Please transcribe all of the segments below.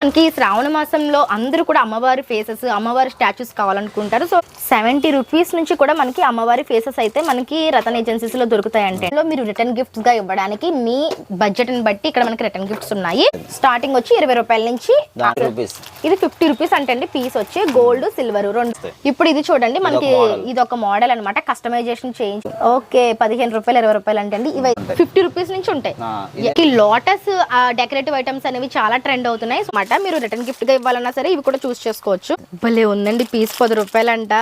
మనకి శ్రావణ మాసంలో అందరూ కూడా అమ్మవారి ఫేసెస్ అమ్మవారి స్టాచ్యూస్ కావాలనుకుంటారు. సో 70 రూపీస్ నుంచి కూడా మనకి అమ్మవారి ఫేసెస్ అయితే మనకి రతన్ ఏజెన్సీస్ లో దొరుకుతాయంటే మీరు రిటర్న్ గిఫ్ట్స్ గా ఇవ్వడానికి మీ బడ్జెట్ ని బట్టి ఇక్కడ మనకి రిటర్న్ గిఫ్ట్స్ ఉన్నాయి. స్టార్టింగ్ వచ్చి 20 రూపాయల నుంచి ఇది 50 రూపీస్ అంటే అండి పీస్ వచ్చి గోల్డ్ సిల్వర్ రెండు. ఇప్పుడు ఇది చూడండి మనకి ఇది ఒక మోడల్ అనమాట, కస్టమైజేషన్ చేంజ్. ఓకే 15 రూపాయలు 20 రూపాయలు అంటే అండి ఇవి 50 రూపీస్ నుంచి ఉంటాయి. లోటస్ డెకరేటివ్ ఐటమ్స్ అనేవి చాలా ట్రెండ్ అవుతున్నాయి. మీరు రిటర్న్ గిఫ్ట్ గా ఇవ్వాలన్నా సరే ఇవి కూడా చూస్ చేసుకోవచ్చు. భలే ఉందండి పీస్ 10 రూపాయలు అంట.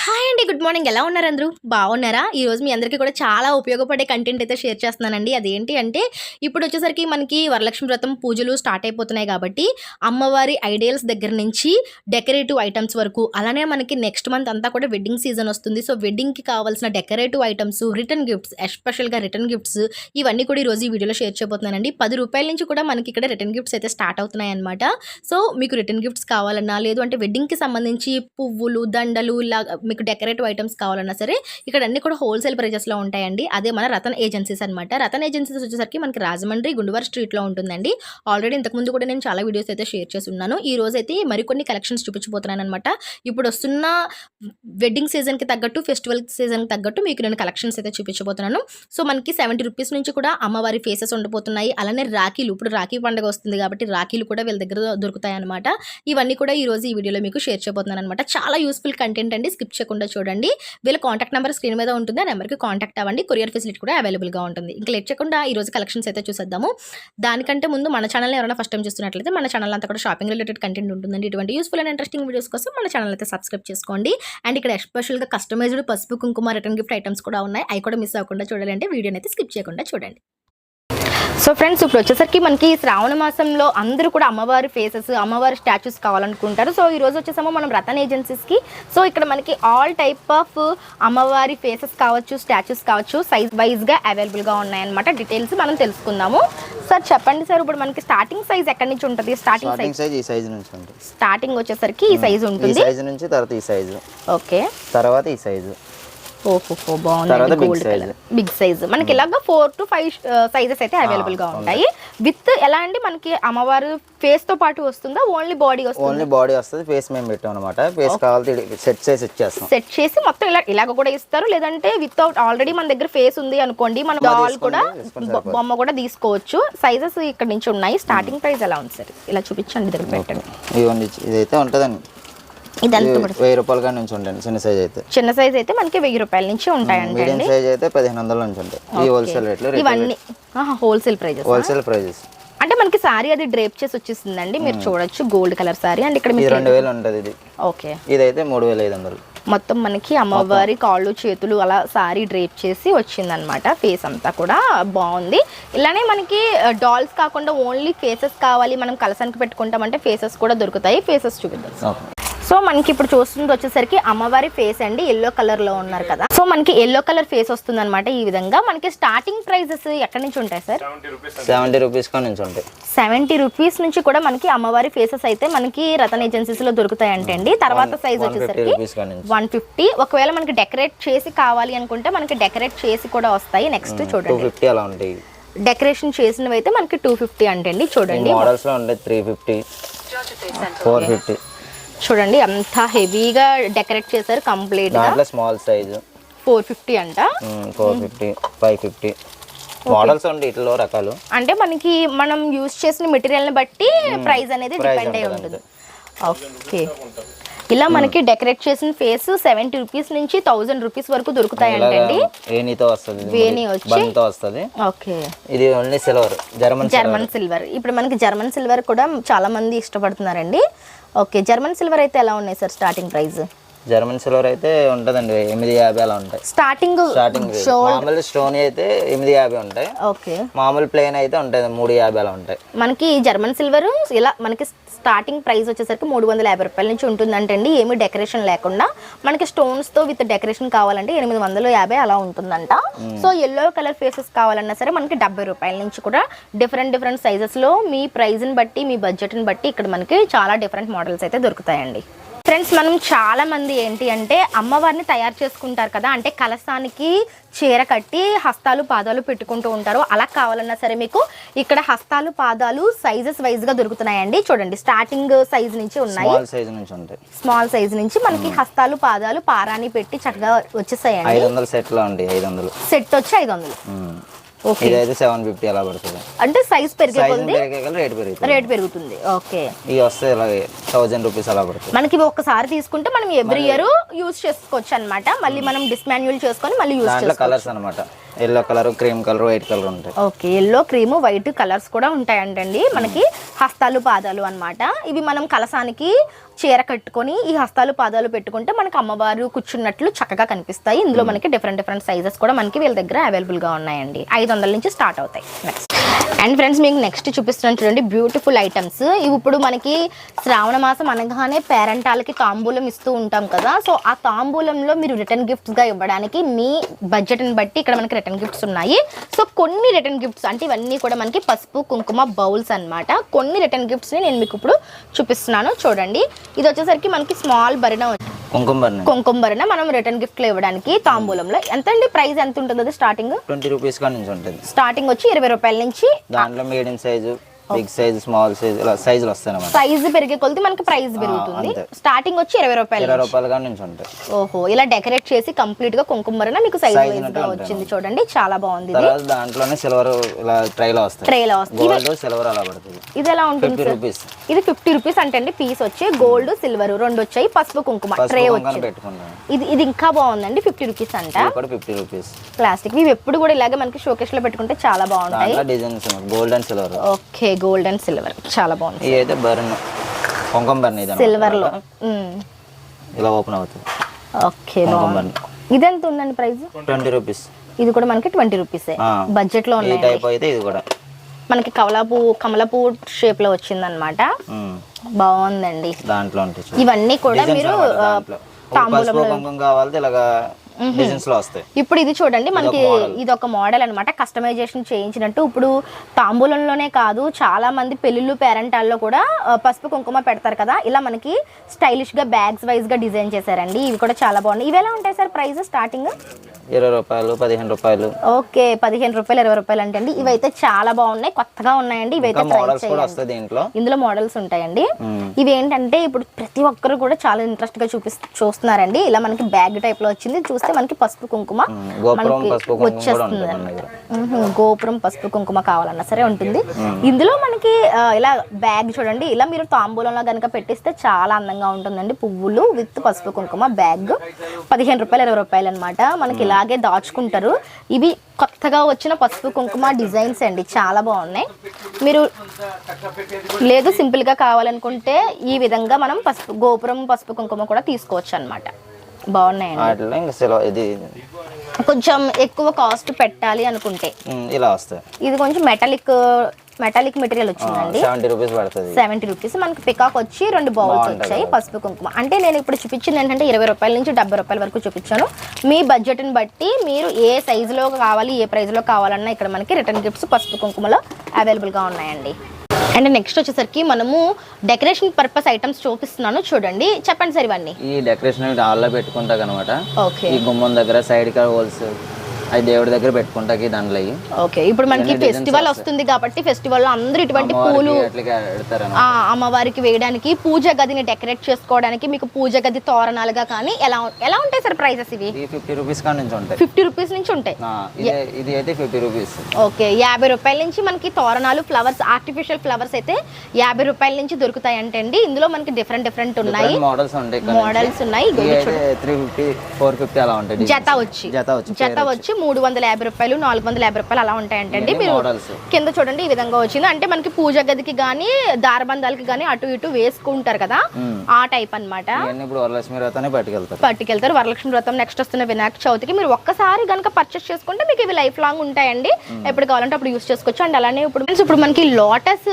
హాయ్ అండి, గుడ్ మార్నింగ్. ఎలా ఉన్నారు అందరూ? బాగున్నారా? ఈ రోజు మీ అందరికీ కూడా చాలా ఉపయోగపడే కంటెంట్ అయితే షేర్ చేస్తున్నానండి. అదేంటి అంటే ఇప్పుడు వచ్చేసరికి మనకి వరలక్ష్మి వ్రతం పూజలు స్టార్ట్ అయిపోతున్నాయి కాబట్టి అమ్మవారి ఐడియల్స్ దగ్గర నుంచి డెకరేటివ్ ఐటమ్స్ వరకు, అలానే మనకి నెక్స్ట్ మంత్ అంతా కూడా వెడ్డింగ్ సీజన్ వస్తుంది. సో వెడ్డింగ్కి కావాల్సిన డెకరేటివ్ ఐటమ్స్, రిటర్న్ గిఫ్ట్స్, ఎస్పెషల్గా రిటర్న్ గిఫ్ట్స్ ఇవన్నీ కూడా ఈ రోజు ఈ వీడియోలో షేర్ చేయబోతున్నానండి. 10 రూపాయల నుంచి కూడా మనకి ఇక్కడ రిటర్న్ గిఫ్ట్స్ అయితే స్టార్ట్ అవుతున్నాయి అనమాట. సో మీకు రిటర్న్ గిఫ్ట్స్ కావాలన్నా, లేదు అంటే వెడ్డింగ్కి సంబంధించి పువ్వులు, దండలు, ఇలా మీకు డెకరేటివ్ ఐటమ్స్ కావాలన్నా సరే ఇక్కడ అన్ని కూడా హోల్సేల్ ప్రైజెస్లో ఉంటాయండి. అదే మన రతన్ ఏజెన్సీస్ అనమాట. రతన్ ఏజెన్సీస్ వచ్చేసరికి మనకి రాజమండ్రి గుండువార్ స్ట్రీట్లో ఉంటుందండి. ఆల్రెడీ ఇంతకుముందు కూడా నేను చాలా వీడియోస్ అయితే షేర్ చేసి ఉన్నాను. ఈ రోజు అయితే మరికొన్ని కలెక్షన్స్ చూపించబోతున్నాను అనమాట. ఇప్పుడు వస్తున్న వెడ్డింగ్ సీజన్కి తగ్గట్టు, ఫెస్టివల్ సీజన్కి తగ్గట్టు మీకు నేను కలెక్షన్స్ అయితే చూపించబోతున్నాను. సో మనకి 70 రూపీస్ నుంచి కూడా అమ్మవారి ఫేసెస్ ఉండబోతున్నాయి. అలానే రాఖీలు, ఇప్పుడు రాఖీ పండుగ వస్తుంది కాబట్టి రాఖీలు కూడా వీళ్ళ దగ్గర దొరుకుతాయి అనమాట. ఇవన్నీ కూడా ఈ రోజు ఈ వీడియోలో మీకు షేర్ చేయబోతున్నాను అనమాట. చాలా యూస్ఫుల్ కంటెంట్ అండి, స్కిప్ చేయకుండా చూడండి. వీళ్ళ కాంటాక్ట్ నెంబర్ స్క్రీన్ మీద ఉంటుంది, ఆ నెంబర్కి కాంటాక్ట్ అవ్వండి. కొరియర్ ఫెసిలిటీ కూడా అవైలబుల్గా ఉంటుంది. ఇంకా లేట్ చేయకుండా ఈ రోజు కలెక్షన్స్ అయితే చూసేద్దాము. దానికంటే ముందు మన ఛానల్ని ఎవరైనా ఫస్ట్ టైం చూస్తున్నట్లయితే మన ఛానల్ అంతా కూడా షాపింగ్ రిలేటెడ్ కంటెంట్ ఉంటుందండి. ఇటువంటి యూస్ఫుల్ అండ్ ఇంట్రెస్టింగ్ వీడియోస్ కోసం మన ఛానల్ అయితే సబ్స్క్రైబ్ చేసుకోండి. అండ్ ఇక్కడ ఎస్పెషల్గా కస్టమైజ్డ్ పసుపు కుంకుమ రిటర్న్ గిఫ్ట్ ఐటమ్స్ కూడా ఉన్నాయి. అవి కూడా మిస్ అవ్వకుండా చూడాలంటే వీడియోని అయితే స్కిప్ చేయకుండా చూడండి. సో ఫ్రెండ్స్, ఇప్పుడు వచ్చేసరికి మనకి శ్రావణ మాసంలో అందరూ కూడా అమ్మవారి ఫేసెస్ అమ్మవారి స్టాచ్యూస్ కావాలనుకుంటారు. సో ఈ రోజు వచ్చేసాము మనం రతన్ ఏజెన్సీస్కి. సో ఇక్కడ మనకి ఆల్ టైప్ ఆఫ్ అమ్మవారి ఫేసెస్ కావచ్చు, స్టాచ్యూస్ కావచ్చు, సైజ్ వైజ్గా అవైలబుల్గా ఉన్నాయన్నమాట. డీటెయిల్స్ మనం తెలుసుకుందాము. సార్ చెప్పండి సార్, ఇప్పుడు మనకి స్టార్టింగ్ సైజ్ ఎక్కడి నుంచి ఉంటుంది? స్టార్టింగ్ సైజ్ ఈ సైజ్ నుంచి ఉంటుంది. స్టార్టింగ్ వచ్చేసరికి ఈ సైజ్ ఉంటుంది. ఈ సైజ్ నుంచి తర్వాత ఈ సైజ్, ఓకే, తర్వాత ఈ సైజ్. ఓహో బాగుంది, గోల్డ్ కలర్ బిగ్ సైజ్. మనకి ఇలాగా 4 to 5 సైజెస్ అయితే అవైలబుల్ గా ఉంటాయి. విత్ ఎలా అండి మనకి అమ్మవారు ఫేస్ తో పాటు వస్తుందా? ఓన్లీ బాడీ వస్తుంది? ఓన్లీ బాడీ వస్తుంది. ఫేస్ మేము పెట్టాం అనమాట. ఫేస్ కావాలి సెట్ చేసి ఇచ్చేస్తాం. సెట్ చేసి మొత్తం ఇలాగ కూడా ఇస్తారు. లేదంటే వితౌట్ ఆల్రెడీ మన దగ్గర ఫేస్ ఉంది అనుకోండి, మన డాల్ కూడా బొమ్మ కూడా తీసుకోవచ్చు. సైజెస్ ఇక్కడ నుంచి ఉన్నాయి. స్టార్టింగ్ ప్రైస్ ఎలా ఉంది సార్? ఇలా చూపించండి, దగ్గర పెట్టండి. ఇదైతే ఉంటుందండి, ఇదంతా 1000 రూపాయల నుంచి ఉంటుంది. చిన్న సైజ్ అయితే మనకి 1000 రూపాయల నుంచి ఉంటాయండి. మీడియం సైజ్ అయితే 1500 నుంచి ఉంటాయి. ఈ హోల్సేల్ రేట్లు ఇవన్నీ హోల్సేల్ ప్రైజెస్. అంటే మనకి సారీ అది డ్రేప్ చేసి వచ్చేసిందండి, మీరు చూడొచ్చు. గోల్డ్ కలర్ సారీ అండ్ ఇక్కడ 2000 ఉంటుంది ఇది. ఓకే, ఇదైతే 3500. మొత్తం మనకి అమ్మవారి కాళ్ళు చేతులు అలా సారీ డ్రేప్ చేసి వచ్చిందనమాట. ఫేస్ అంతా కూడా బాగుంది. ఇలానే మనకి డాల్స్ కాకుండా ఓన్లీ ఫేసెస్ కావాలి, మనం కలసానికి పెట్టుకుంటామంటే ఫేసెస్ కూడా దొరుకుతాయి. ఫేసెస్ చూపిద్దాం. సో మనకి ఇప్పుడు చూస్తుంది వచ్చేసరికి అమ్మవారి ఫేస్ అండి, ఎల్లో కలర్ లో ఉన్నారు కదా. సో మనకి ఎల్లో కలర్ ఫేస్ వస్తుంది అనమాట. ఈ విధంగా మనకి స్టార్టింగ్ ప్రైజెస్ ఎక్కడి నుంచి ఉంటాయి సార్? 70 రూపీస్ నుంచి ఉంటాయి. 70 రూపీస్ నుంచి కూడా మనకి అమ్మవారి ఫేసెస్ అయితే మనకి రతన్ ఏజెన్సీస్ లో దొరుకుతాయి అంటే అండి. తర్వాత సైజ్ వచ్చేసరికి 150. ఒకవేళ మనకి డెకరేట్ చేసి కావాలి అనుకుంటే మనకి డెకరేట్ చేసి కూడా వస్తాయి. నెక్స్ట్ చూడండి 250 అలా ఉంటాయి. డెకరేషన్ చేసినవి అయితే మనకి 250 అంటే అండి. చూడండి మోడల్స్ లో ఉంటాయి 350, 450. చూడండి అంత హెవీగా డెకరేట్ చేశారు కంప్లీట్ గా. దాంట్లో స్మాల్ సైజ్ 450 అంట. 450, 550 మోడల్స్ ఉంటాయి. ఇట్లా రకాలు అంటే మనకి మనం యూజ్ చేసిన మెటీరియల్ ని బట్టి ప్రైస్ అనేది డిపెండ్ అయి ఉంటుంది. ఓకే, ఇలా మనకి డెకరేట్ చేసిన ఫేస్ 70 రూపీస్ నుంచి 1000 రూపీస్ వరకు దొరుకుతాయంటండి. వేణితో వస్తుంది, వేణి వచ్చి. ఓకే, ఇది ఓన్లీ సిల్వర్, జర్మన్ సిల్వర్. ఇప్పుడు మనకి జర్మన్ సిల్వర్ కూడా చాలా మంది ఇష్టపడుతున్నారండి. ఓకే, జర్మన్ సిల్వర్ అయితే ఎలా ఉన్నాయి sir starting price? German silver అయితే ఉంటదండి 850 అలా ఉంటాయి. స్టార్టింగ్ మామూలు స్టోన్ అయితే 850 ఉంటాయి. ఓకే, మామూలు ప్లేన్ అయితే ఉంటుంది 350 అలా ఉంటాయి. మనకి జర్మన్ సిల్వర్ ఇలా మనకి స్టార్టింగ్ ప్రైస్ వచ్చేసరికి 350 రూపాయల నుంచి ఉంటుందంటండి. ఏమి డెకరేషన్ లేకుండా మనకి స్టోన్స్ తో విత్ డెకరేషన్ కావాలంటే 850 అలా ఉంటుందంట. సో ఎల్లో కలర్ ఫేసెస్ కావాలన్నా సరే మనకి 70 రూపాయల నుంచి కూడా డిఫరెంట్ సైజెస్ లో మీ ప్రైస్ ని బట్టి, మీ బడ్జెట్ ని బట్టి ఇక్కడ మనకి చాలా డిఫరెంట్ మోడల్స్ అయితే దొరుకుతాయండి. ఫ్రెండ్స్ మనం చాలా మంది ఏంటి అంటే అమ్మవారిని తయారు చేసుకుంటారు కదా, అంటే కలశానికి చీర కట్టి హస్తాలు పాదాలు పెట్టుకుంటూ ఉంటారు. అలా కావాలన్నా సరే మీకు ఇక్కడ హస్తాలు పాదాలు సైజెస్ వైజ్ గా దొరుకుతున్నాయండి. చూడండి స్టార్టింగ్ సైజ్ నుంచి ఉన్నాయి, స్మాల్ సైజ్ నుంచి మనకి హస్తాలు పాదాలు పారాని పెట్టి చక్కగా వచ్చేసాయండి. 500 సెట్ లో అండి, 500 సెట్ వచ్చి 500. ఓకే, ఇదైతే 750 అలా పడుతుంది. అంటే సైజ్ పెరిగే కొద్దీ రేట్ పెరుగుతుంది. ఓకే, ఇవి వస్తే ఇలా 1000 రూపీస్ అలా పడుతుంది. మనకి ఇవి ఒక్కసారి తీసుకుంటే మనం ఎవ్రీ ఇయర్ యూజ్ చేసుకోవచ్చు అన్నమాట. మళ్ళీ మనం డిస్మాన్యువల్ చేసుకొని మళ్ళీ యూజ్ చేసుకోవచ్చు. కలర్స్ అన్నమాట, yellow colour, cream colour, white colour ఉంటాయి. Okay, yellow cream white colours కూడా ఉంటాయంటండి. మనకి హస్తాలు పాదాలు అన్నమాట. ఇవి మనం కలసానికి చీర కట్టుకొని ఈ హస్తాలు పాదాలు పెట్టుకుంటే మనకి అమ్మవారు కూర్చున్నట్లు చక్కగా కనిపిస్తాయి. ఇందులో మనకి డిఫరెంట్ సైజెస్ కూడా మనకి వీళ్ళ దగ్గర అవైలబుల్ గా ఉన్నాయండి. 500 నుంచి స్టార్ట్ అవుతాయి. నెక్స్ట్ అండ్ ఫ్రెండ్స్ మీకు నెక్స్ట్ చూపిస్తున్నాను చూడండి, బ్యూటిఫుల్ ఐటమ్స్. ఇవి ఇప్పుడు మనకి శ్రావణ మాసం అనగానే పేరెంటాలకి తాంబూలం ఇస్తూ ఉంటాం కదా, సో ఆ తాంబూలంలో మీరు రిటర్న్ గిఫ్ట్స్ గా ఇవ్వడానికి మీ బడ్జెట్ ని బట్టి ఇక్కడ మనకి రిటర్న్ గిఫ్ట్స్ ఉన్నాయి. సో కొన్ని రిటర్న్ గిఫ్ట్స్ అంటే ఇవన్నీ కూడా మనకి పసుపు కుంకుమ బౌల్స్ అన్నమాట. కొన్ని రిటర్న్ గిఫ్ట్స్ ని నేను మీకు ఇప్పుడు చూపిస్తున్నాను చూడండి. ఇది వచ్చేసరికి మనకి స్మాల్ భరణ, కుంకుమ భరణ మనం రిటర్న్ గిఫ్ట్ లో ఇవ్వడానికి తాంబూలంలో. ఎంత అండి ప్రైస్ ఎంత ఉంటుంది? అది స్టార్టింగ్ 20 రూపీస్ నుంచి ఉంటుంది. స్టార్టింగ్ వచ్చి 20 రూపాయల నుంచి. దాంట్లో medium size, big size, small size ఇలా సైజులు వస్తాయి. సైజ్ పెరిగే కొద్ది మనకి ప్రైస్ పెరుగుతుంది. స్టార్టింగ్ వచ్చి 20 రూపాయల నుంచి ఉంటాయి. ఓహో, ఇలా డెకరేట్ చేసి కంప్లీట్ గా కుంకుమ భరణ మీకు సైజ్ వైజ్ గా వచ్చింది చూడండి, చాలా బాగుంది. దాంట్లోనే సిల్వర్ ఇలా ట్రైలో వస్తాయి. గోల్డ్ సిల్వర్ అలా పడుతుంది. ఇది ఎలా ఉంటుంది? ఇది 50 రూపీస్ అంటే అండి పీస్ వచ్చి గోల్డ్ సిల్వర్ రెండు వచ్చాయి, పసుపు కుంకుమ ట్రే వచ్చి. ఇది ఇంకా బాగుందండి, 50 రూపీస్ అంట. 50 రూపీస్ ప్లాస్టిక్. ఇవి ఎప్పుడు కూడా ఇలాగే మనకి షోకేస్ లో పెట్టుకుంటే చాలా బాగుంటాయి. Gold and silver. Okay, gold and silver చాలా బాగుంది. ఇదైతే బర్న్ కుంకుమ భరణ, ఇది సిల్వర్ లో ఇలా ఓపెన్ అవుతుంది. ఓకే, బాగుంది. ఇది ఎంత ఉందండి ప్రైస్? 20 రూపీస్. ఇది కూడా మనకి 20 రూపీస్ బడ్జెట్ లో ఉన్నాయి. ఇది కూడా మనకి కమలపూ షేప్ లో వచ్చిందన్నమాట. బాగుందండి. దాంట్లో ఇవన్నీ కూడా మీరు కావాలి ఇలాగా డిజైన్స్ లో వస్తాయి. ఇప్పుడు ఇది చూడండి, మనకి ఇది ఒక మోడల్ అన్నమాట, కస్టమైజేషన్ చేయించినట్టు. ఇప్పుడు తాంబూలంలోనే కాదు, చాలా మంది పెళ్లిళ్ళు పేరెంటాల్లో కూడా పసుపు కుంకుమ పెడతారు కదా, ఇలా మనకి స్టైలిష్ గా బ్యాగ్స్ వైజ్ గా డిజైన్ చేశారండి. ఇవి కూడా చాలా బాగున్నాయి. ఇవి ఎలా ఉంటాయి సార్ ప్రైస్? స్టార్టింగ్ 20 రూపాయలు, 15 రూపాయలు. ఓకే, 15 రూపాయలు, 20 రూపాయలు అంటే అండి. ఇవైతే చాలా బాగున్నాయి, కొత్తగా ఉన్నాయండి. ఇవైతే ఇందులో మోడల్స్ ఉంటాయండి. ఇవి ఏంటంటే ఇప్పుడు ప్రతి ఒక్కరు కూడా చాలా ఇంట్రెస్ట్ గా చూస్తున్నారండి. ఇలా మనకి బ్యాగ్ టైప్ లో వచ్చింది, చూస్తే మనకి పసుపు కుంకుమ మనకి వచ్చేస్తుంది. గోపురం పసుపు కుంకుమ కావాలన్నా సరే ఉంటుంది. ఇందులో మనకి ఇలా బ్యాగ్ చూడండి, ఇలా మీరు తాంబూలంలో కనుక పెట్టిస్తే చాలా అందంగా ఉంటుందండి. పువ్వులు విత్ పసుపు కుంకుమ బ్యాగ్ 15 రూపాయలు, 20 రూపాయలు అనమాట. మనకి ఇలాగే దాచుకుంటారు. ఇవి కొత్తగా వచ్చిన పసుపు కుంకుమ డిజైన్స్ అండి, చాలా బాగున్నాయి. మీరు లేదు సింపుల్ గా కావాలనుకుంటే ఈ విధంగా మనం గోపురం పసుపు కుంకుమ కూడా తీసుకోవచ్చు అనమాట. బాగున్నాయండి. కొంచెం ఎక్కువ కాస్ట్ పెట్టాలి అనుకుంటే ఇలా వస్తాయి. ఇది కొంచెం మెటాలిక్ మెటీరియల్ వచ్చిందండి, 70 రూపీస్. మనకి పికాక్ వచ్చి 2 బౌల్స్ వచ్చాయి పసుపు కుంకుమ. అంటే నేను ఇప్పుడు చూపించింది ఏంటంటే 20 రూపాయల నుంచి 70 రూపాయల వరకు చూపించాను. మీ బడ్జెట్ని బట్టి మీరు ఏ సైజులో కావాలి, ఏ ప్రైస్లో కావాలన్నా ఇక్కడ మనకి రిటర్న్ గిఫ్ట్స్ పసుపు కుంకుమలో అవైలబుల్గా ఉన్నాయండి. అండ్ నెక్స్ట్ వచ్చేసరికి మనము డెకరేషన్ పర్పస్ ఐటమ్స్ చూపిస్తున్నాను చూడండి. చెప్పండి సార్ ఇవన్నీ. ఈ డెకరేషన్ హాల్లో పెట్టుకుంటా అనమాట. ఓకే, ఈ గుమ్మం దగ్గర సైడ్ కా హోల్స్ అది దేవుడి దగ్గర పెట్టుకుంటాకి దాంట్లో. ఓకే, ఇప్పుడు మనకి ఫెస్టివల్ వస్తుంది కాబట్టి ఫెస్టివల్ లో అందరూ ఇటువంటి పూలు అమ్మవారికి వేయడానికి, పూజ గదిని డెకరేట్ చేసుకోవడానికి మీకు పూజ గది తోరణాలుగా కానీ ఎలా ఉంటాయి సార్ ప్రైసెస్? ఇవి 50 రూపీస్ నుంచి ఉంటాయి. 50 రూపీస్ నుంచి ఉంటాయి. ఇది అయితే 50 రూపీస్. ఓకే, 50 రూపాయల నుంచి మనకి తోరణాలు, ఫ్లవర్స్, ఆర్టిఫిషియల్ ఫ్లవర్స్ అయితే 50 రూపాయల నుంచి దొరుకుతాయి అంటే అండి. ఇందులో మనకి డిఫరెంట్ ఉన్నాయి, మోడల్స్ ఉన్నాయి. 350, 450 అలా ఉంటాయి. జత వచ్చి 350 రూపాయలు, 450 రూపాయలు అలా ఉంటాయంటండి. మీరు కింద చూడండి ఈ విధంగా వచ్చింది. అంటే మనకి పూజ గదికి గానీ దారబంధాలకి గానీ అటు ఇటు వేసుకుంటారు కదా, ఆ టైప్ అన్నమాట. పట్టుకెళ్తారు. వరలక్ష్మి వ్రతం, నెక్స్ట్ వస్తున్న వినాయక చవితికి మీరు ఒక్కసారి కనుక పర్చేస్ చేసుకుంటే మీకు ఇవి లైఫ్ లాంగ్ ఉంటాయండి. ఎప్పుడు కావాలంటే అప్పుడు యూస్ చేసుకోవచ్చు. అండ్ అలానే ఇప్పుడు మనకి లోటస్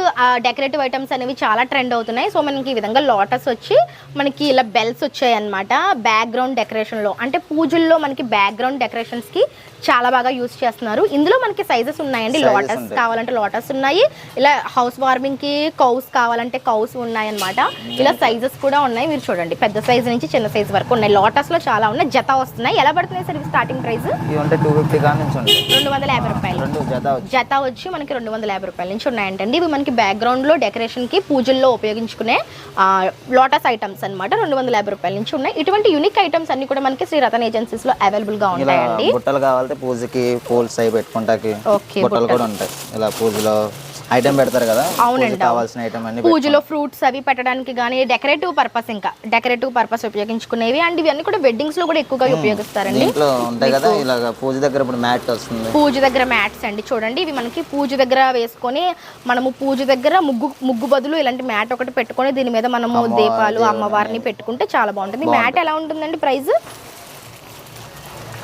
డెకరేటివ్ ఐటమ్స్ అనేవి చాలా ట్రెండ్ అవుతున్నాయి. సో మనకి ఈ విధంగా లోటస్ వచ్చి మనకి ఇలా బెల్స్ వచ్చాయి అనమాట. బ్యాక్గ్రౌండ్ డెకరేషన్ లో, అంటే పూజల్లో మనకి బ్యాక్గ్రౌండ్ డెకరేషన్స్ కి చాలా బాగా యూస్ చేస్తున్నారు. ఇందులో మనకి సైజెస్ ఉన్నాయండి. Sizes లోటస్ ఉంటాయి. కావాలంటే లోటస్ ఉన్నాయి, ఇలా హౌస్ వార్మింగ్ కి కౌస్ కావాలంటే కౌస్ ఉన్నాయి అన్నమాట. ఇలా సైజెస్ కూడా ఉన్నాయి. మీరు చూడండి పెద్ద సైజ్ నుంచి చిన్న సైజ్ వరకు ఉన్నాయి. లోటస్ లో చాలా ఉన్నాయి. జత వస్తున్నాయి. ఎలా పడుతున్నాయి సార్ ఇవి స్టార్టింగ్ ప్రైస్? ఇవి ఉంటే 250 కాడ నుంచి ఉంటాయి. 250 రూపాయలు. రెండు జత వచ్చి జత వచ్చి మనకి 250 రూపాయల నుంచి ఉన్నాయంటండి. ఇవి మనకి బ్యాక్గ్రౌండ్ లో డెకరేషన్ కి పూజల్లో ఉపయోగించుకునే లోటస్ ఐటమ్స్ అన్నమాట. 250 రూపాయల నుంచి ఉన్నాయి. ఇటువంటి యూనిక్ ఐటమ్స్ అన్ని కూడా మనకి శ్రీ రతన్ ఏజెన్సీస్ లో అవైలబుల్ గా ఇలా ఉంటాయండి. బుట్టలు కావాలంటే పూజకి పూల్స్ అవి పెట్టుకుంటాకి ఓకే, బుట్టలు కూడా ఉంటాయి. ఇలా పూజలో ఐటమ్ పెడతారు కదా, అవునండి, పూజకి కావాల్సిన ఐటమ్ అన్ని పూజలో ఫ్రూట్స్ అవి పెట్టడానికి కానీ డెకరేటివ్ పర్పస్, ఇంకా డెకరేటివ్ పర్పస్ ఉపయోగించుకునేవి అండ్ ఇవన్నీ కూడా వెడ్డింగ్స్ లో కూడా ఎక్కువగా ఉపయోగిస్తారండి. ఇంట్లో ఉంటాయి కదా. ఇలాగ పూజ దగ్గర ఇప్పుడు మ్యాట్ వస్తుంది. పూజ దగ్గర మ్యాట్స్ అండి, చూడండి ఇవి మనకి పూజ దగ్గర వేసుకొని మనము పూజ దగ్గర ముగ్గు బదులు ఇలాంటి మ్యాట్ ఒకటి పెట్టుకొని దీని మీద మనము దీపాలు అమ్మవారిని పెట్టుకుంటే చాలా బాగుంటుంది. మ్యాట్ ఎలా ఉంటుందండి ప్రైస్?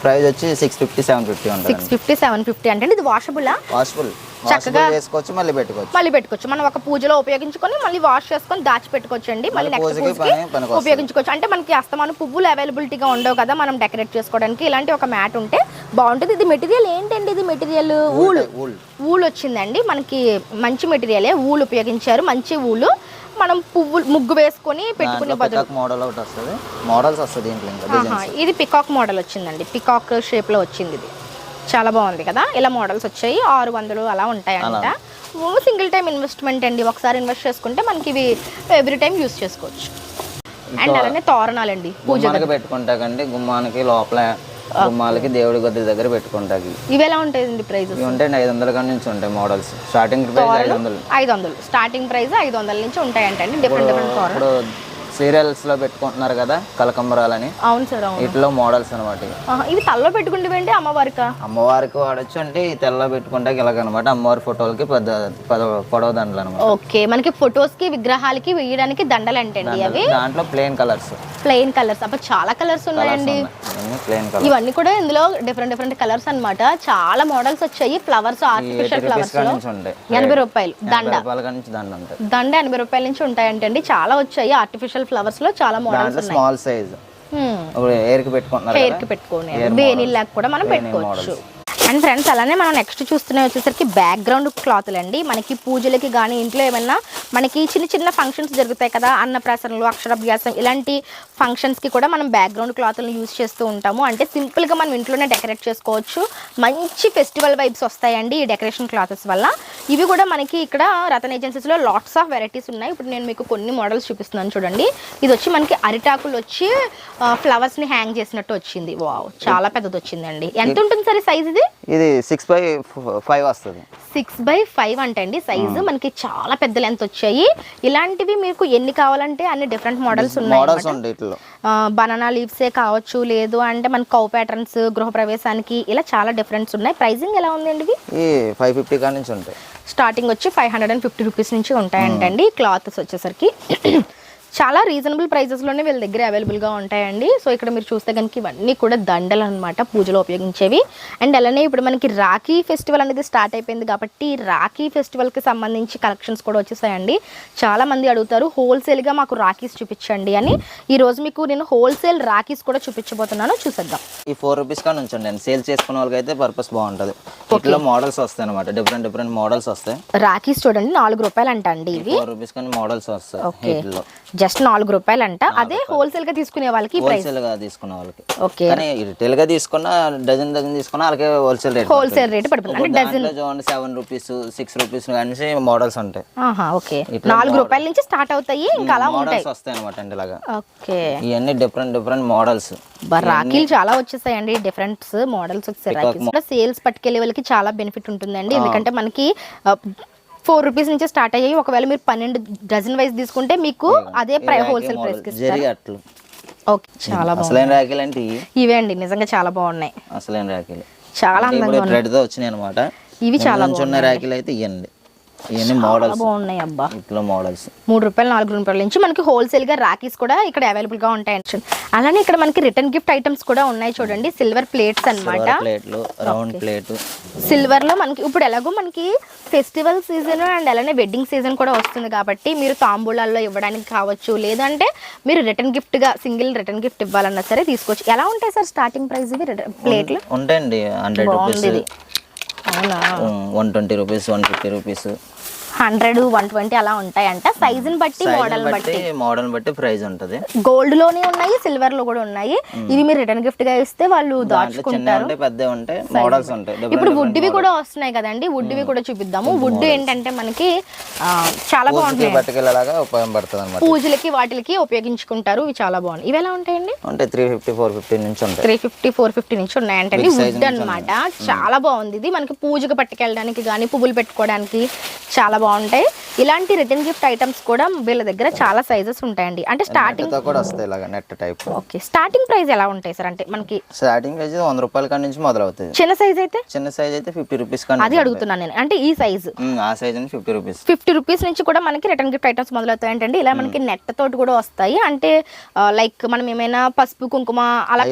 ప్రైస్ వచ్చి 650 750 ఉంటుంది. 650 750 అంటే ఇది వాషబులా? వాషబుల్ చక్కగా వేసుకోవచ్చు, మళ్ళీ పెట్టుకోవచ్చు. మనం ఒక పూజలో ఉపయోగించుకొని మళ్ళీ వాష్ చేసుకొని దాచి పెట్టుకోవచ్చు అండి. మళ్ళీ నెక్స్ట్ పూజకి పూజకి ఉపయోగించుకోవచ్చు. అంటే మనకి అస్తమానం పువ్వులు అవైలబిలిటీగా ఉండవు కదా మనం డెకరేట్ చేసుకోవడానికి. ఇలాంటి ఒక మ్యాట్ ఉంటే బాగుంటుంది. ఇది మెటీరియల్ ఏంటండి? ఇది మెటీరియల్ ఊల్ వచ్చిందండి. మనకి మంచి మెటీరియలే, ఊల్ ఉపయోగించారు, మంచి ఊలు. మనం పువ్వులు ముగ్గు వేసుకొని పెట్టుకునే బదులు మోడల్ ఒకటి వస్తుంది, మోడల్స్ వస్తుంది దీంట్లో. ఇది పికాక్ మోడల్ వచ్చిందండి. పికాక్ షేప్ లో వచ్చింది. ఇది చాలా బాగుంది కదా. ఇలా మోడల్స్ వచ్చాయి. 600 అలా ఉంటాయంట. సింగిల్ టైం ఇన్వెస్ట్మెంట్ అండి. ఒకసారి ఇన్వెస్ట్ చేసుకుంటే మనకి ఇవి ఎవ్రీ టైం యూస్ చేసుకోవచ్చు. అండ్ అలానే తోరణాలండి పూజ పెట్టుకుంటాకండి. గుమ్మానికి లోపల గుమ్మాలకి దేవుడి గది దగ్గర పెట్టుకుంటాకి. ఇవి ఎలా ఉంటాయండి ప్రైస్? ఇవి ఉంటాయి 500 కాడ నుంచి ఉంటాయి models. Starting price 500 starting price 500 నుంచి ఉంటాయంటండి. డిఫరెంట్ ఇప్పుడు సీరియల్స్ లో పెట్టుకుంటున్నారు కదా కలకంబరాలని. అవును సార్, అవును. వీటిలో మోడల్స్ అనమాట. ఇవి తలలో పెట్టుకుంటే అమ్మవారికి వాడచ్చు. అంటే ఈ తెల్ల పెట్టుకుంటే ఇలాగనమాట. అమ్మవారి ఫోటోలకి పొడవ దండలు అనమాట. ఓకే, మనకి ఫొటోస్ కి విగ్రహాలకి వేయడానికి దండలు అంటే అవి దాంట్లో ప్లెయిన్ కలర్స్. అప్పుడు చాలా కలర్స్ ఉన్నాయండి. ఇవన్నీ కూడా ఇందులో డిఫరెంట్ కలర్స్ అన్నమాట. చాలా మోడల్స్ వచ్చాయి. ఫ్లవర్స్, ఆర్టిఫిషియల్ ఫ్లవర్స్ లో 80 రూపాయలు దండ. దండ 80 రూపాయల నుంచి ఉంటాయంటండి. చాలా వచ్చాయి ఆర్టిఫిషియల్ ఫ్లవర్స్ లో. చాలా మోడల్స్ ఉన్నాయి. స్మాల్ సైజ్ హెయిర్ కి పెట్టుకునే వేణిళ్ళకి కూడా మనం పెట్టుకోవచ్చు. అండ్ ఫ్రెండ్స్ అలానే మనం నెక్స్ట్ చూస్తున్న వచ్చేసరికి బ్యాక్గ్రౌండ్ క్లాత్లు అండి. మనకి పూజలకి కానీ ఇంట్లో ఏమైనా మనకి చిన్న ఫంక్షన్స్ జరుగుతాయి కదా, అన్నప్రాసనలు, అక్షరాభ్యాసం, ఇలాంటి ఫంక్షన్స్కి కూడా మనం బ్యాక్గ్రౌండ్ క్లాత్లను యూజ్ చేస్తూ ఉంటాము. అంటే సింపుల్గా మనం ఇంట్లోనే డెకరేట్ చేసుకోవచ్చు. మంచి ఫెస్టివల్ వైబ్స్ వస్తాయండి ఈ డెకరేషన్ క్లాత్స్ వల్ల. ఇవి కూడా మనకి ఇక్కడ రతన్ ఏజెన్సీస్లో లాట్స్ ఆఫ్ వెరైటీస్ ఉన్నాయి. ఇప్పుడు నేను మీకు కొన్ని మోడల్స్ చూపిస్తున్నాను చూడండి. ఇది వచ్చి మనకి అరిటాకులు వచ్చి ఫ్లవర్స్ని హ్యాంగ్ చేసినట్టు వచ్చింది. వావ్, చాలా పెద్దది వచ్చిందండి. ఎంత ఉంటుంది సరే సైజ్? ఇది 6x5 వస్తుంది. 6x5 అంటే అండి సైజు. మనకి చాలా పెద్ద లెంత్ వచ్చాయి. ఇలాంటివి మీకు ఎన్ని కావాలంటే అన్ని డిఫరెంట్ మోడల్స్ ఉన్నాయి. బనానా లీవ్సే కావచ్చు, లేదు అంటే మనకి కౌ ప్యాటర్న్స్, గృహప్రవేశానికి, ఇలా చాలా డిఫరెంట్స్ ఉన్నాయి. ప్రైసింగ్ ఎలా ఉందండి? ఇవి 550 కాడ నుంచి ఉంటాయి. స్టార్టింగ్ వచ్చి 550 రూపీస్ నుంచి ఉంటాయంటండి. క్లాత్స్ వచ్చేసరికి చాలా రీజనబుల్ ప్రైజెస్లోనే వీళ్ళ దగ్గర అవైలబుల్గా ఉంటాయండి. సో ఇక్కడ మీరు చూస్తే కనుక ఇవన్నీ కూడా దండలు అనమాట, పూజలో ఉపయోగించేవి. అండ్ అలానే ఇప్పుడు మనకి రాఖీ ఫెస్టివల్ అనేది స్టార్ట్ అయిపోయింది కాబట్టి రాఖీ ఫెస్టివల్కి సంబంధించి కలెక్షన్స్ కూడా వచ్చేసాయండి. చాలామంది అడుగుతారు హోల్సేల్గా మాకు రాఖీస్ చూపించండి అని. ఈరోజు మీకు నేను హోల్సేల్ రాఖీస్ కూడా చూపించబోతున్నాను, చూసేద్దాం. ఈ 4 రూపీస్ కానీ ఉంచండి. సేల్ చేసుకునే వాళ్ళకి అయితే పర్పస్ బాగుంటుంది. ఇట్లా మోడల్స్ వస్తాయి అనమాట, డిఫరెంట్ మోడల్స్ వస్తాయి. రాఖీస్ చూడండి 4 రూపాయలు అంట అండి. ఇవి 4 రూపీస్ కానీ మోడల్స్ వస్తాయి. జస్ట్ 4 రూపాయలు అంట. అదే హోల్సేల్ గా తీసుకునే వాళ్ళకి తీసుకునే వాళ్ళకి ఓకే. కానీ రిటైల్ గా తీసుకున్నా డజన్ తీసుకున్నా వాళ్ళకి హోల్సేల్ రేట్ పడుతుంది. అంటే డజన్ 7 రూపీస్ 6 రూపీస్ కానీ మోడల్స్ ఉంటాయి. ఓకే, 4 రూపాయల నుంచి స్టార్ట్ అవుతాయి. ఇంకా అలా ఉంటాయి వస్తాయి అనమాట అండి. ఇలాగా ఓకే, ఇవన్నీ డిఫరెంట్ మోడల్స్. రాఖీలు చాలా వచ్చేసాయండి. డిఫరెంట్ మోడల్స్ వచ్చేసాయి. సేల్స్ పట్టుకెళ్ళే వాళ్ళకి చాలా బెనిఫిట్ ఉంటుందండి. ఎందుకంటే మనకి 4 రూపీస్ నుంచి స్టార్ట్ అయ్యాయి. ఒకవేళ మీరు 12 డజన్ వైజ్ తీసుకుంటే మీకు అదే హోల్సేల్ ప్రైస్ కి ఇస్తారు. ఓకే, చాలా బాగుంది. ఇవే అండి నిజంగా చాలా బాగున్నాయి. అసలైన రాఖీలు చాలా అందంగా థ్రెడ్ తో వచ్చినాయి అన్నమాట. ఇవి చాలా చిన్న రాఖీలు అయితే ఇవ్వండి. ఇవన్నీ మోడల్స్ బాగున్నాయి అబ్బా. ఇట్లా మోడల్స్ 3 రూపాయలు 4 రూపాయల నుంచి మనకి హోల్సేల్ గా రాఖీస్ కూడా ఇక్కడ అవైలబుల్ గా ఉంటాయి. అలానే ఇక్కడ మనకి రిటర్న్ గిఫ్ట్ ఐటమ్స్ కూడా ఉన్నాయి చూడండి. సిల్వర్ ప్లేట్స్ అన్నమాట. ప్లేట్లు, రౌండ్ ప్లేట్ సిల్వర్ లో మనకి ఇప్పుడు ఎలాగో మనకి ఫెస్టివల్ సీజన్ అండ్ అలానే వెడ్డింగ్ సీజన్ కూడా వస్తుంది కాబట్టి మీరు తాంబూలాల్లో ఇవ్వడానికి కావచ్చు, లేదంటే మీరు రిటర్న్ గిఫ్ట్ గా సింగిల్ రిటర్న్ గిఫ్ట్ ఇవ్వాలన్నా సరే తీసుకోవచ్చు. ఎలా ఉంటాయి సార్ స్టార్టింగ్ ప్రైస్ ఇవి ప్లేట్లు? ఉంటాయండి 100 రూపీస్, అవునా, 120 రూపీస్, 150 రూపీస్, 100, 120 అలా ఉంటాయంట. సైజుని బట్టి మోడల్ బట్టి ప్రైస్ ఉంటది. గోల్డ్ లోనే ఉన్నాయి, సిల్వర్ లో కూడా ఉన్నాయి. ఇవి మీరు రిటర్న్ గిఫ్ట్ గా ఇస్తే వాళ్ళు దాచుకుంటారు. పెద్ద ఉంటాయి, మోడల్స్ ఉంటాయి. ఇప్పుడు వుడ్వి కూడా వస్తున్నాయి కదండి, వుడ్వి కూడా చూపిద్దాము. వుడ్ ఏంటంటే మనకి చాలా బాగుంటాయి, ఉపయోగపడుతుంది అన్నమాట. పూజలకి వాటికి ఉపయోగించుకుంటారు. ఇవి చాలా బాగున్నాయి. ఇవి ఎలా ఉంటాయండి? అంటే 350, 450 నుంచి ఉంటాయి. 350, 450 నుంచి ఉన్నాయంటే వుడ్ అన్నమాట. చాలా బాగుంది. ఇది మనకి పూజకు పట్టుకెళ్ళడానికి కానీ పువ్వులు పెట్టుకోవడానికి చాలా బాగుంటాయి. ఇలాంటి రిటర్న్ గిఫ్ట్ ఐటమ్స్ కూడా వీళ్ళ దగ్గర చాలా సైజెస్ ఉంటాయండి. అంటే స్టార్టింగ్ కూడా వస్తాయి ఇలాగా net type. Okay, starting price ఎలా ఉంటాయి సార్? అంటే మనకి స్టార్టింగ్ ప్రైస్ 100 రూపాయల కాడ నుంచి మొదలవుతుంది. చిన్న సైజ్ అయితే 50 రూపీస్ కానీ. అది అడుగుతున్నాను నేను. అంటే ఈ సైజ్ ఆ సైజ్ 50 రూపీస్. 50 రూపీస్ నుంచి కూడా మనకి రిటర్న్ గిఫ్ట్ ఐటమ్స్ మొదలవుతాయి. అంటే ఇలా మనకి నెట్ తోటి కూడా వస్తాయి. అంటే లైక్ మనం ఏమైనా పసుపు కుంకుమ అలా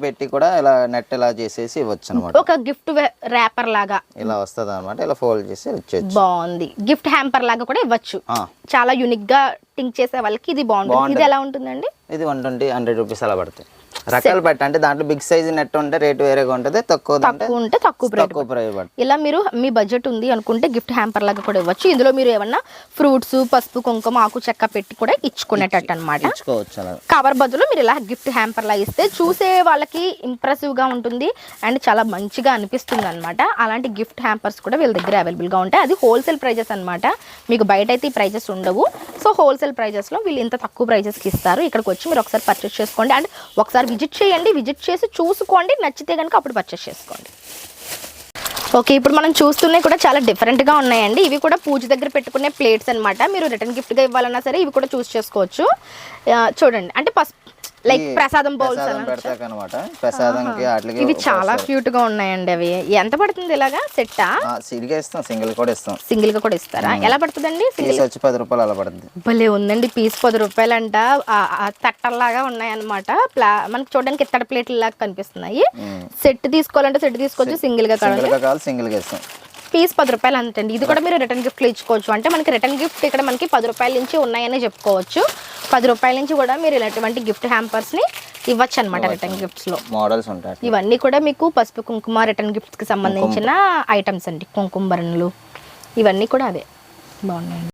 పెట్టి కూడా ఇలా నెట్ ఇలా చేసేసి ఇవ్వచ్చు అనమాట. ఒక గిఫ్ట్ ర్యాపర్ లాగా ఇలా వస్తుంది అనమాట. ఇలా ఫోల్డ్ చేసి ఇచ్చేయచ్చు. బాగుంది. గిఫ్ట్ హ్యాంపర్ లాగా కూడా ఇవ్వచ్చు. చాలా యూనిక్ గా థింక్ చేసే వాళ్ళకి ఇది బాగుంటుంది. ఇది ఎలా ఉంటుందండి? ఇది 120, 100 రూపీస్ అలా పడుతుంది. రకాలు బట్టి, అంటే దాంట్లో బిగ్ సైజ్ నెట్ ఉంటే రేట్ వేరేగా ఉంటుంది, తక్కువ ఉంటే తక్కువ ప్రైస్ పడుతుంది. ఇలా మీరు మీ బడ్జెట్ ఉంది అనుకుంటే గిఫ్ట్ హ్యాంపర్ లాగా కూడా ఇవ్వచ్చు. ఇందులో మీరు ఏమన్నా ఫ్రూట్స్, పసుపు కుంకుమ, ఆకు చెక్క పెట్టి కూడా ఇచ్చుకునేటట్టు అనమాట. కవర్ బదులు మీరు ఇలా గిఫ్ట్ హ్యాంపర్ లా ఇస్తే చూసే వాళ్ళకి ఇంప్రెసివ్ గా ఉంటుంది అండ్ చాలా మంచిగా అనిపిస్తుంది అనమాట. అలాంటి గిఫ్ట్ హ్యాంపర్స్ కూడా వీళ్ళ దగ్గర అవైలబుల్ గా ఉంటాయి. అది హోల్సేల్ ప్రైజెస్ అనమాట. మీకు బయట అయితే ఈ ప్రైజెస్ ఉండవు. సో హోల్సేల్ ప్రైజెస్ లో వీళ్ళు ఇంత తక్కువ ప్రైజెస్ కి ఇస్తారు. ఇక్కడికి వచ్చి మీరు ఒకసారి పర్చేస్ చేసుకోండి అండ్ ఒకసారి విజిట్ చేయండి. విజిట్ చేసి చూసుకోండి, నచ్చితే కనుక అప్పుడు పర్చేస్ చేసుకోండి. ఓకే, ఇప్పుడు మనం చూస్తున్నాయి కూడా చాలా డిఫరెంట్గా ఉన్నాయండి. ఇవి కూడా పూజ దగ్గర పెట్టుకునే ప్లేట్స్ అనమాట. మీరు రిటర్న్ గిఫ్ట్గా ఇవ్వాలన్నా సరే ఇవి కూడా చూస్ చేసుకోవచ్చు. చూడంండి, అంటే లైక్ ప్రసాదం బౌల్స్ అనమాట. ప్రసాదంకి వాటికి ఇవి చాలా క్యూట్ గా ఉన్నాయండి. అవి ఎంత పడుతుంది ఇలాగా సెట్టా? సింగిల్ కూడా ఇస్తాం. సింగిల్ గా కూడా ఇస్తారా? ఎలా పడుతుందండి? సింగిల్ వచ్చి 10 రూపాయలు అలా పడుతుంది. భలే ఉందండి. పీస్ 10 రూపాయలు అంట. తట్టల్లాగా ఉన్నాయన్నమాట. మనకి చూడడానికి ఇత్తడి ప్లేట్లు లాగా కనిపిస్తున్నాయి. సెట్ తీసుకోవాలంటే సెట్ తీసుకోవచ్చు, సింగిల్ గా కావాలి సింగిల్ గా ఇస్తాం. పీస్ 10 రూపాయలు అంతండి. ఇది కూడా మీరు రిటర్న్ గిఫ్ట్లో ఇచ్చుకోవచ్చు. అంటే మనకి రిటర్న్ గిఫ్ట్ ఇక్కడ మనకి 10 రూపాయల నుంచి ఉన్నాయని చెప్పుకోవచ్చు. 10 రూపాయల నుంచి కూడా మీరు ఇలాంటి గిఫ్ట్ హ్యాంపర్స్ని ఇవ్వచ్చు అనమాట. రిటర్న్ గిఫ్ట్స్లో మోడల్స్ ఉంటాయి. ఇవన్నీ కూడా మీకు పసుపు కుంకుమ రిటర్న్ గిఫ్ట్స్కి సంబంధించిన ఐటమ్స్ అండి. కుంకుమ బరణలు ఇవన్నీ కూడా అవే బాగున్నాయండి.